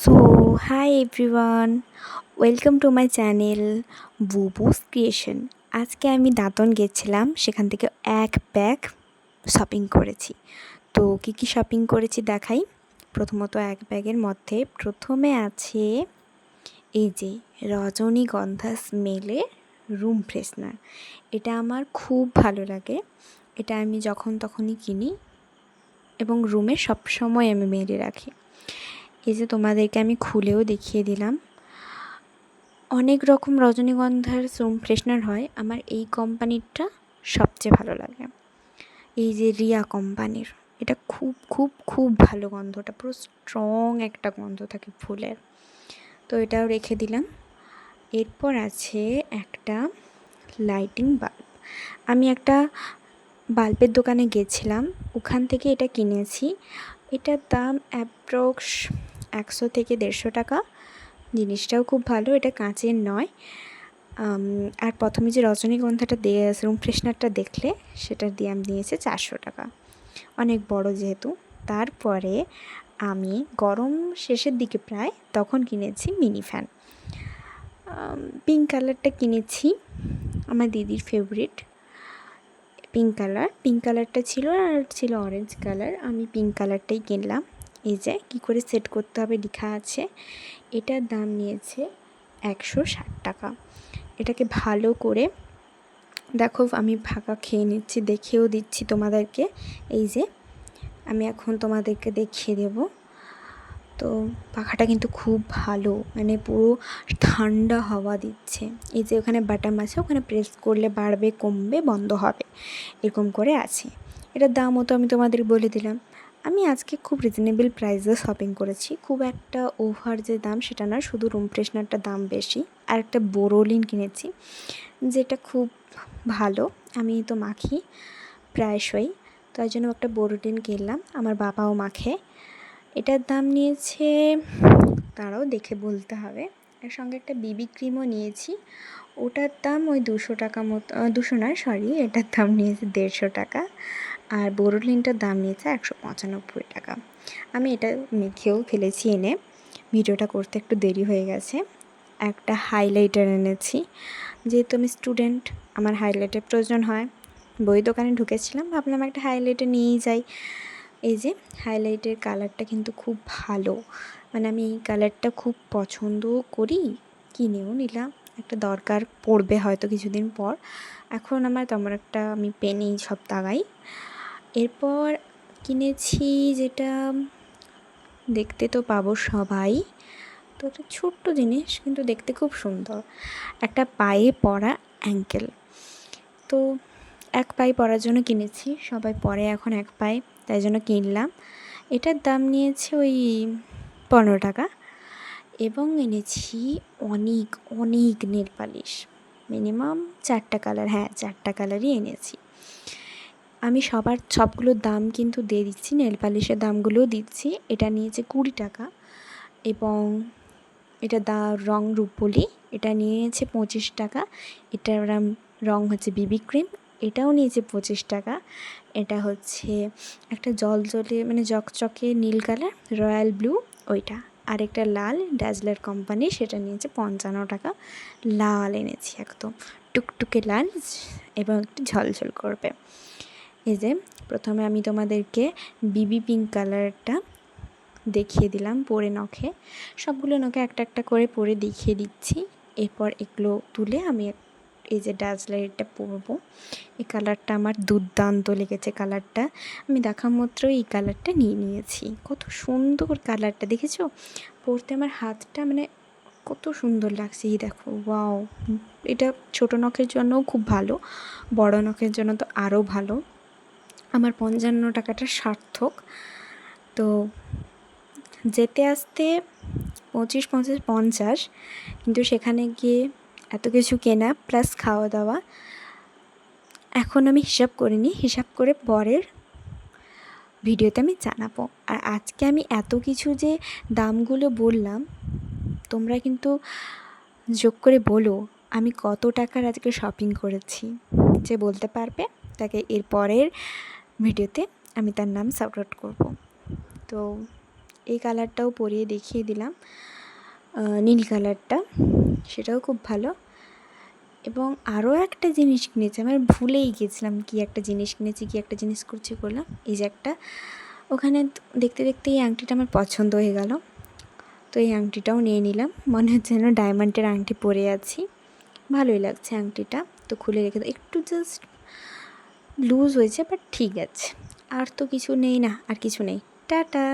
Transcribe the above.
So, hi everyone, welcome to my channel Bubus creation. আজকে আমি দাঁতন গেছিলাম, সেখান থেকে এক ব্যাগ শপিং করেছি। তো কি কি শপিং করেছি দেখাই। প্রথমত এক ব্যাগের মধ্যে প্রথমে আছে এই যে রজনীগন্ধা স্মেলের রুম ফ্রেশনার। এটা আমার খুব ভালো লাগে। এটা আমি যখন তখনই কিনি এবং রুমে সবসময় আমি মেরে রাখি। এই যে তোমাদেরকে আমি খুলেও দেখিয়ে দিলাম। অনেক রকম রজনীগন্ধার রুম ফ্রেশনার হয়, আমার এই কোম্পানিরটা সবচেয়ে ভালো লাগে। এই যে রিয়া কোম্পানির, এটা খুব খুব খুব ভালো গন্ধটা, পুরো স্ট্রং একটা গন্ধ থাকে ফুলের। তো এটাও রেখে দিলাম। এরপর আছে একটা লাইটিং বাল্ব। আমি একটা বাল্বের দোকানে গেছিলাম, ওখান থেকে এটা কিনেছি। এটার দাম অ্যাপ্রক্স 100 থেকে 150 টাকা। জিনিসটাও খুব ভালো, এটা কাঁচের নয়। আর প্রথমে যে রজনীগন্ধাটা রুম ফ্রেশনারটা দেখলে, সেটার দাম নিয়েছে 400 টাকা, অনেক বড় যেহেতু। তারপরে আমি গরম শেষের দিকে প্রায় তখন কিনেছি মিনি ফ্যান। পিঙ্ক কালারটা কিনেছি, আমার দিদির ফেভারিট পিঙ্ক কালারটা ছিল, আর ছিল অরেঞ্জ কালার। আমি পিঙ্ক কালারটাই কিনলাম। এই যে কী করে সেট করতে হবে লেখা আছে। এটার দাম নিয়েছে 160 টাকা। এটাকে ভালো করে দেখো, আমি ফাঁকা খেয়ে নিচ্ছি, দেখেও দিচ্ছি তোমাদেরকে। এই যে আমি এখন তোমাদেরকে দেখিয়ে দেব। তো পাখাটা কিন্তু খুব ভালো, মানে পুরো ঠান্ডা হাওয়া দিচ্ছে। এই যে ওখানে বাটাম আছে, ওখানে প্রেস করলে বাড়বে কমবে বন্ধ হবে, এরকম করে আছে। এটার দামও তো আমি তোমাদের বলে দিলাম। আমি আজকে খুব রিজনেবল প্রাইসে শপিং করেছি, খুব একটা ওভার যে দাম সেটা না, শুধু রুম ফ্রেশনারটার দাম বেশি। আর একটা বোরোলিন কিনেছি, যেটা খুব ভালো, আমি তো মাখি প্রায়শই, তাই জন্য একটা বোরোলিন কিনলাম, আমার বাবাও মাখে। এটার দাম নিয়েছে, তারাও দেখে বলতে হবে। এর সঙ্গে একটা বিবি ক্রিমও নিয়েছি, ওটার দাম ওই 200 টাকা মতো, 200 নয় সরি, এটার দাম নিয়েছে 150 টাকা। আর বোরোলিনটার দাম নিয়েছে 195 টাকা। আমি এটা মেখেও ফেলেছি এনে, ভিডিওটা করতে একটু দেরি হয়ে গেছে। একটা হাইলাইটার এনেছি, যেহেতু আমি স্টুডেন্ট, আমার হাইলাইটের প্রয়োজন হয়। বই দোকানে ঢুকেছিলাম, ভাবলাম একটা হাইলাইটার নিয়েই যাই। এই যে হাইলাইটের কালারটা কিন্তু খুব ভালো, মানে আমি এই কালারটা খুব পছন্দও করি, কিনেও নিলাম। একটা দরকার পড়বে হয়তো কিছুদিন পর। এখন আমার তেমন একটা আমি পেন এই সব দাগাই। এরপর কিনেছি যেটা দেখতে তো পাবো সবাই, তো একটা ছোট্ট জিনিস কিন্তু দেখতে খুব সুন্দর, একটা পায়ে পরা অ্যাঙ্কেল। তো এক পায়ে পরার জন্য কিনেছি, সবাই পরে এখন এক পায়ে, তাই জন্য কিনলাম। এটার দাম নিয়েছে ওই 15 টাকা। এবং এনেছি অনেক অনেক নেল পালিশ, মিনিমাম 4টা কালার, হ্যাঁ 4টা কালারই এনেছি। আমি সবগুলোর দাম কিন্তু দিয়ে দিচ্ছি, নেল পালিশের দামগুলোও দিচ্ছি। এটা নিয়েছে 20 টাকা। এবং এটা রং রূপলি, এটা নিয়েছে 25 টাকা। এটার রং হচ্ছে বিবি ক্রিম, এটাও নিয়েছে 25 টাকা। এটা হচ্ছে একটা জলজলে মানে চকচকে নীল কালার, রয়্যাল ব্লু ওইটা। আর একটা লাল ড্যাজলার কোম্পানি, সেটা নিয়েছে 55 টাকা। লাল এনেছি, একদম টুকটুকে লাল এবং একটু ঝলঝল করবে। এই যে প্রথমে আমি তোমাদেরকে বিবি পিঙ্ক কালারটা দেখিয়ে দিলাম পরে নখে, সবগুলো নখে একটা একটা করে পরে দেখিয়ে দিচ্ছি। এরপর এগুলো তুলে আমি এই যে ডাজলাইটটা পরবো। এই কালারটা আমার দুর্দান্ত লেগেছে, কালারটা আমি দেখা মাত্র এই কালারটা নিয়ে নিয়েছি। কত সুন্দর কালারটা, দেখেছো? পরতে আমার হাতটা মানে কত সুন্দর লাগছে, এই দেখো, ওয়াও। এটা ছোটো নখের জন্যও খুব ভালো, বড় নখের জন্য তো আরও ভালো। আমার 55 টাকাটা সার্থক। তো যেতে আসতে 25, 25, 50, কিন্তু সেখানে গিয়ে এত কিছু কেনা প্লাস খাওয়া দাওয়া, এখন আমি হিসাব করিনি, হিসাব করে পরের ভিডিওতে আমি জানাবো। আর আজকে আমি এত কিছু যে দামগুলো বললাম, তোমরা কিন্তু যোগ করে বলো আমি কত টাকার আজকে শপিং করেছি। যে বলতে পারবে তাকে এর পরের ভিডিওতে আমি তার নাম শাউট আউট করবো। তো এই কালারটাও পরিয়ে দেখিয়ে দিলাম, নীল কালারটা, সেটাও খুব ভালো। এবং আরও একটা জিনিস কিনেছি, আমার ভুলেই গেছিলাম কী একটা জিনিস কিনেছি, কী একটা জিনিস করলাম। এই যে একটা, ওখানে দেখতে দেখতে এই আংটিটা আমার পছন্দ হয়ে গেল, তো এই আংটিটাও নিয়ে নিলাম। মনে হচ্ছে যেন ডায়মন্ডের আংটি পরে আছি, ভালোই লাগছে আংটিটা। তো খুলে রেখে দাও, একটু জাস্ট লুজ হয়েছে বাট ঠিক আছে। আর তো কিছু নেই, না আর কিছু নেই। টাটা।